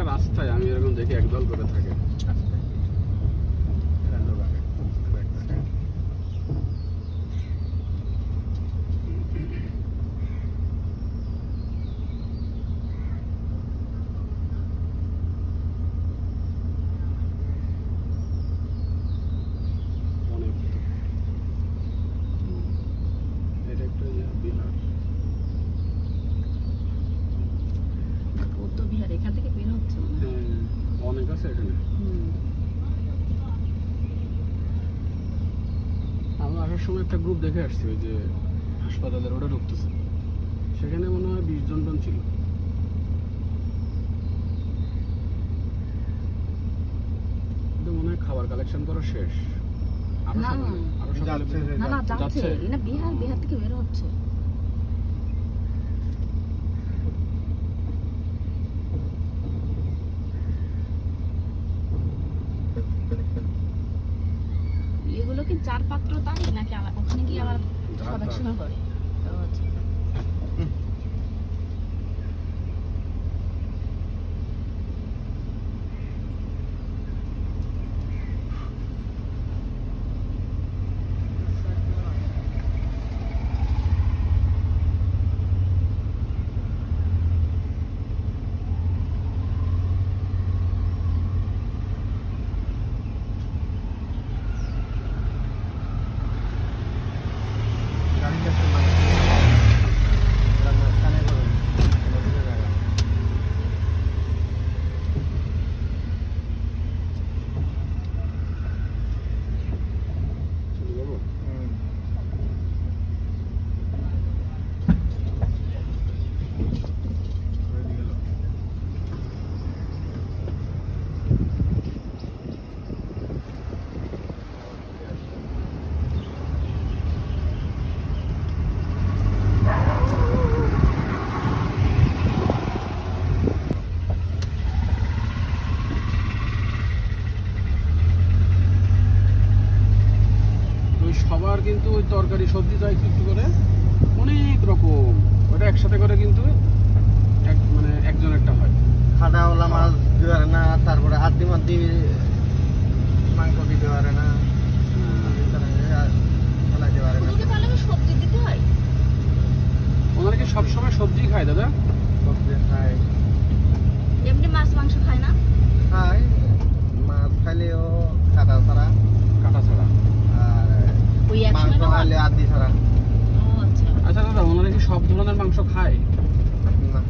একটা রাস্তায় আমি এরকম দেখি একদল করে থাকে। আমরা আসার সময় একটা গ্রুপ দেখে আসছি, ওই যে হাসপাতালের ওটা ঢুকতেছে, সেখানে মনে হয় 20 জন ছিল। কিন্তু মনে হয় খাবার কালেকশন করা শেষ। বিহার থেকে বের হচ্ছে। এগুলো কি চার পাত্র তাই নাকি ওখানে কি আবার প্রোডাকশন করে? সবার কিন্তু ওই তরকারি সবজি যায় একটু করে অনেক রকম, ওটা একসাথে করে কিন্তু মানে একজনেরটা হয়। খাদাওয়ালা মাছ দিতে পারে না, তারপরে আদি মাদি মাংস দিতে পারে না, সবজি দিতে হয়। ওনারা কি সবসময় সবজি খায় দাদা? সবজি খায়, এমনি মাছ মাংস খায় না? খায়, মাছ খাইলেও কাটা ছাড়া। আর মাংস খাইলে আদি ছাড়া। আচ্ছা দাদা, ওনারা কি সব ধরনের মাংস খায়? না,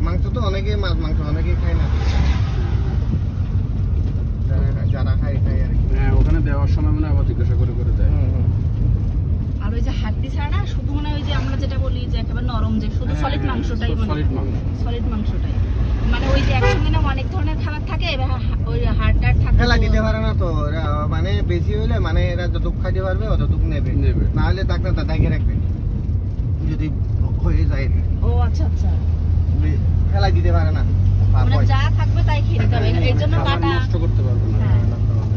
মাংস তো অনেকেই, মাছ মাংস অনেকেই খায় না, যারা খায় খায় আর কি। হ্যাঁ, ওখানে দেওয়ার সময় মনে হয় আবার জিজ্ঞাসা করে করে দেয়। আর ওই যে হাড্ডি ছাড়া না, শুধু মনে হয় ওই যে আমরা যেটা বলি যে একেবারে নরম, যে শুধু সলিড মাংসটাই, সলিড মাংসটাই, মানে ওই যে একসঙ্গে না অনেক ধরনের খাবার থাকে, ওই হাড়টা থাকে, ফেলা দিতে পারে না তো, মানে বেশি হইলে মানে এরা যতটুকু খাইতে পারবে অতটুকু নেবে, না হলে তাকে দাদাকে রাখবে যদি হয়ে যায়। ও আচ্ছা আচ্ছা, ফেলা দিতে পারে না, মানে যা থাকবে তাই খেয়ে নিতে হবে। এই জন্য কাটা নষ্ট করতে পারবে না,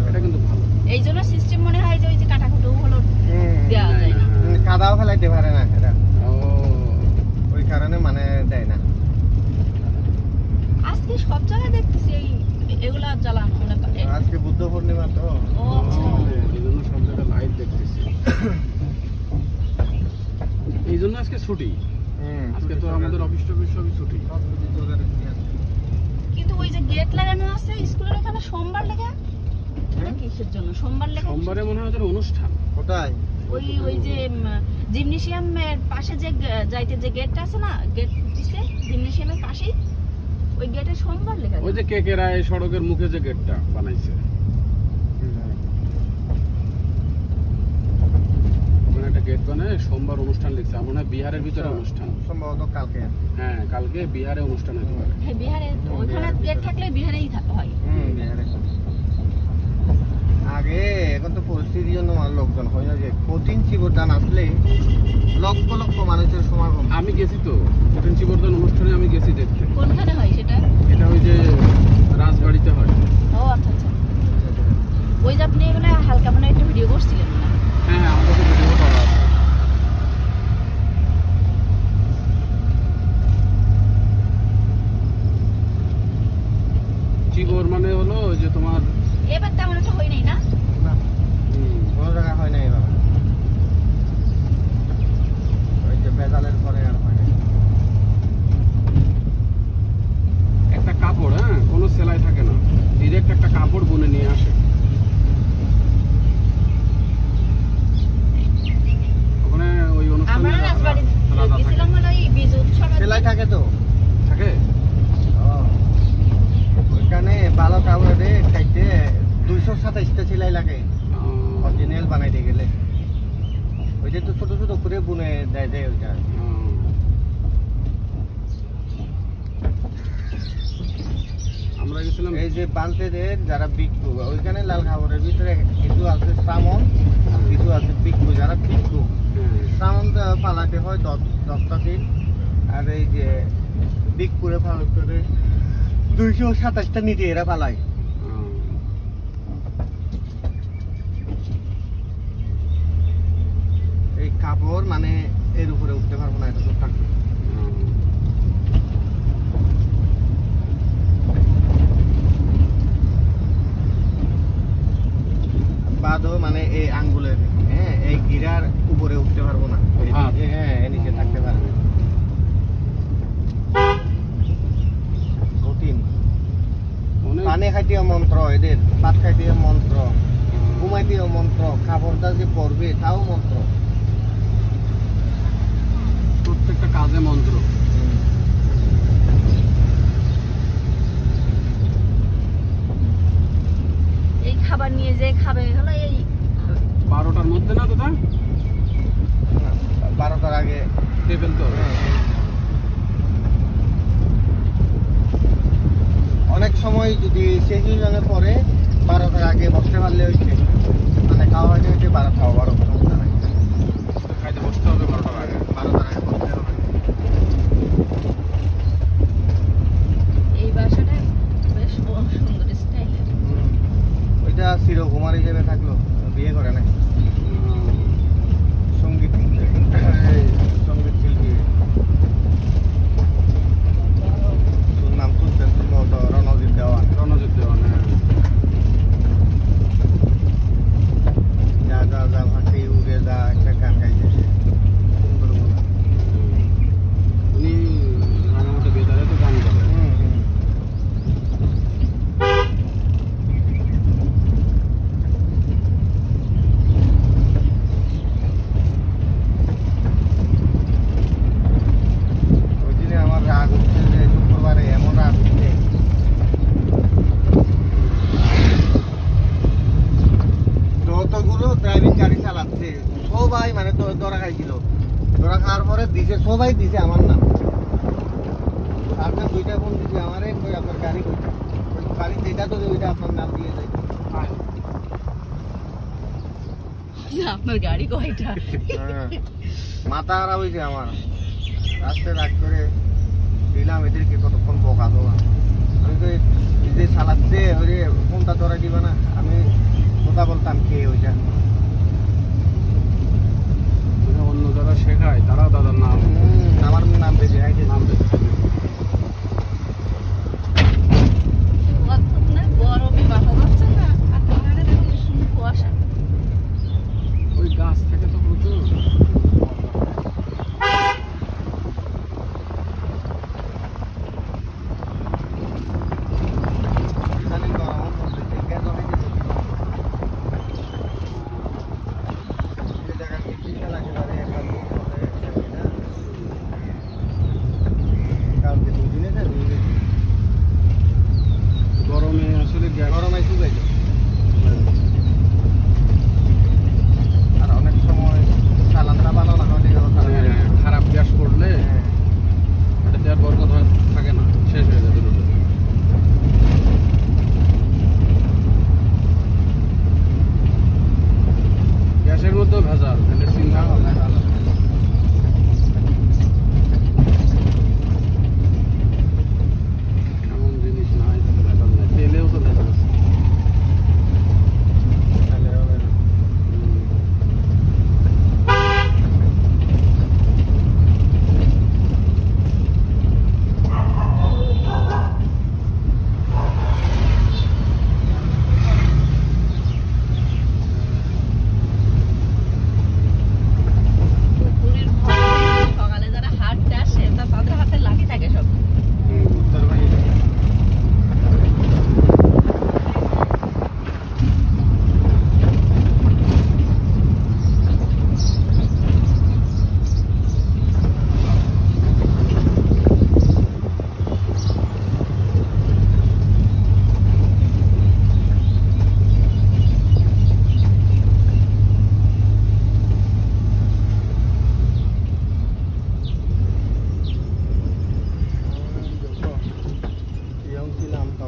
এটা কিন্তু ভালো। এই জন্য সিস্টেম মনে হয় যে ওই যে কাটা কুটো হলো দেওয়া যায় না, কাদাও ফেলাইতে পারে না এরা, ওই কারণে মানে দেয় না। আজকে সব জায়গায় দেখতেছি এগুলা জ্বালানো, আজকে বুদ্ধ পূর্ণিমা তো, ও আচ্ছা, এই জন্য সব জায়গায় লাইট দেখতেছি, এই জন্য আজকে ছুটি। আজকে তো আমাদের অফিস টফিস সবই ছুটি। কিন্তু ওই যে গেট লাগানো আছে স্কুলের ওখানে সোমবার লেখা, এটা কিসের জন্য সোমবার লেখা? সোমবারে মনে হয় ওদের অনুষ্ঠান। কোথায়? ওই যে জিমনেশিয়ামের পাশে যে যাইতে যে গেটটা আছে না, গেট দিছে জিমনেশিয়ামের পাশেই, ওই গেটে সোমবার লেখা। ওই যে কেকেরায় সড়কের মুখে যে গেটটা বানাইছে, ওখানে একটা গেট বানায় সোমবার অনুষ্ঠান লিখছে। মনে হয় বিহারের ভিতরে অনুষ্ঠান, সম্ভবত কালকে। হ্যাঁ, কালকে বিহারে অনুষ্ঠান হতে পারে। হ্যাঁ, বিহারে ওখানে গেট থাকলে বিহারেই হয়। বিহারে আগে, এখন তো পরিস্থিতির জন্য লোকজন হয় না, যে কঠিন চিবরদান আসলে লক্ষ লক্ষ মানুষের সমাগম। আমি গেছি তো কঠিন চিবরদান অনুষ্ঠানে, আমি গেছি দেখতে। কোনখানে হয় সেটা? এটা ওই যে রাজবাড়িতে হয়। ও আচ্ছা আচ্ছা, ওই যে আপনি এখানে হালকা মানে একটা ভিডিও করছিলেন না? হ্যাঁ, আমাদের তো ভিডিও করা আছে। ওই যে তোমার এবার তেমন একটা হয় নাই না? না কোনো জায়গায় হয় না এবার, ওই যে বেজালের পরে আর হয় না। একটা কাপড়, হ্যাঁ, কোনো সেলাই থাকে না, ডিরেক্ট একটা কাপড় বুনে নিয়ে আসে। ওখানে ওই অনুষ্ঠানে আমরা রাজবাড়ি রাজা গেছিলাম হলো এই বীজ উৎসবে। সেলাই থাকে তো থাকে। ওইখানে ভালো কাপড়ে খাইতে 227টা সেলাই লাগে অরিজিনাল বানাইতে গেলে। ওইটা তো ছোট ছোট করে বুনে দেয় যায় ওইটা। আমরা গেছিলাম এই যে বান্তেদের যারা বিক্ষু, ওইখানে লাল কাপড়ের ভিতরে কিছু আছে শ্রামণ, কিছু আছে বিক্ষু। যারা বিক্ষু শ্রামণ পালাতে হয় 10টা দিন, আর এই যে বিক্ষুরে পালন করে 227টা নিতে এরা পালায়। এই কাপড় মানে এর উপরে উঠতে পারবো না, এটা তো থাকবে। বাদও মানে এই আঙ্গুলের, হ্যাঁ, এই গিরার উপরে উঠতে পারবো না, হ্যাঁ নিচে থাকতে পারবে। কঠিন। পানি খাইতেও মন্ত্র এদের, ভাত খাইতেও মন্ত্র, ঘুমাইতেও মন্ত্র, কাপড়টা যে পরবে তাও মন্ত্র। প্রত্যেকটা কাজে মন্ত্র। এই খাবার নিয়ে যে খাবে হলো এই 12টার মধ্যে না দাদা? 12টার আগে টেবিল তো। অনেক সময় যদি সেই সিজনে পরে 12টার আগে বসতে পারলে হয়েছে, মানে খাওয়া হয়নি হয়েছে 12টা সমস্যা নাই। খাইতে বসতে হবে 12টার আগে। 12টার আগে বসতে হবে। এই বাসাটা বেশ সুন্দর স্টাইলের। ওইটা চিরকুমার হিসেবে থাকলো, বিয়ে করে নাই। সঙ্গীত সঙ্গীত শিল্পী, নাম শুনছেন সম্ভবত রণজিৎ দেওয়ান। রণজিৎ দেওয়ান, হ্যাঁ। যা যা যা ভাসি উড়ে যা একটা গান গাইছে সুন্দর মতো। উনি রাঙামাটি বেতারে তো গান গাবেন। ওই দিনে আমার রাগ উঠছে যে শুক্রবারে এমন রাগ উঠছে, যতগুলো ড্রাইভিং গাড়ি চালাচ্ছে সবাই মানে ধরা খাইছিল। ধরা খাওয়ার পরে দিছে, সবাই দিছে আমার নাম। আপনার 2টা ফোন দিছে আমারে, কই আপনার গাড়ি কইটা, গাড়ি যেটা তো ওইটা আপনার নাম দিয়ে যায়। আপনার গাড়ি কয়টা? মাথা খারাপ হয়েছে আমার, রাস্তায় রাগ করে দিলাম এদেরকে কতক্ষণ বকা দেওয়া। আমি তো যে চালাচ্ছে ওরে ফোনটা ধরা দিবা না, আমি কথা বলতাম কে ওইটা। অন্য যারা শেখায় তারাও দাদার নাম আমার নাম বেঁচে নাম বেঁচে থাকে। অদ্ভুত না, গরমে বাসা যাচ্ছে না, আর তোমার দেখো সুন্দর কুয়াশা। ওই গাছ থেকে তো প্রচুর।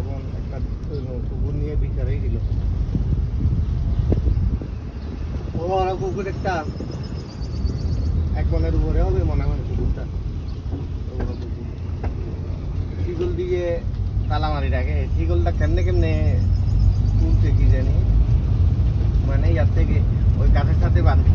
তখন একটা কুকুর নিয়ে বিচারেই দিল। বড় কুকুর একটা 1 মনের উপরে হবে মনে হয় কুকুরটা। বড় কুকুর শিকল দিয়ে তালামারি রাখে, শিকলটা কেমনে কেমনে তুলছে কি জানি, মানে ইয়ার থেকে ওই গাছের সাথে বাঁধছিল।